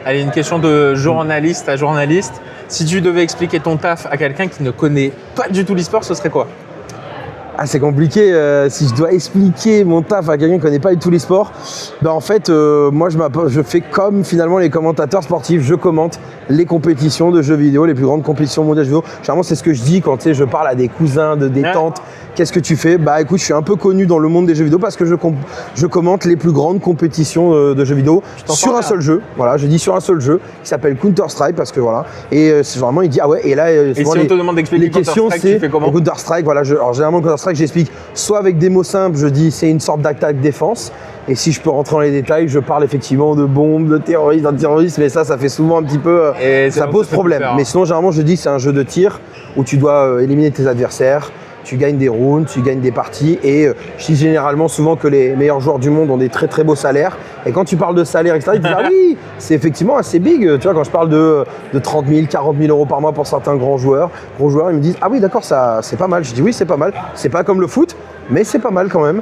Allez, une question de journaliste à journaliste. Si tu devais expliquer ton taf à quelqu'un qui ne connaît pas du tout l'e-sport, ce serait quoi? Ah, c'est compliqué. Si je dois expliquer mon taf à quelqu'un qui ne connaît pas du tout les sports, ben en fait, moi, je fais comme finalement les commentateurs sportifs. Je commente les compétitions de jeux vidéo, les plus grandes compétitions mondiales de jeux vidéo. Généralement, c'est ce que je dis quand je parle à des cousins, des tantes. Qu'est-ce que tu fais? Bah écoute, je suis un peu connu dans le monde des jeux vidéo parce que je commente les plus grandes compétitions de jeux vidéo sur un seul jeu. Voilà, je dis sur un seul jeu qui s'appelle Counter-Strike parce que voilà. Et c'est vraiment, il dit ah ouais. Et là, et si on te demande d'expliquer les questions, c'est Counter-Strike. Voilà, alors généralement Counter-Strike, j'explique soit avec des mots simples, je dis c'est une sorte d'attaque-défense. Et si je peux rentrer dans les détails, je parle effectivement de bombes, de terroristes, d'antiterrorisme, mais ça fait souvent un petit peu, ça pose problème. Mais sinon, généralement, je dis c'est un jeu de tir où tu dois éliminer tes adversaires. Tu gagnes des rounds, tu gagnes des parties et je dis généralement souvent que les meilleurs joueurs du monde ont des très très beaux salaires. Et quand tu parles de salaire, etc., ils disent ah oui, c'est effectivement assez big. Tu vois, quand je parle de 30 000, 40 000 euros par mois pour certains grands joueurs, ils me disent ah oui, d'accord, ça c'est pas mal. Je dis oui, c'est pas mal. C'est pas comme le foot, mais c'est pas mal quand même.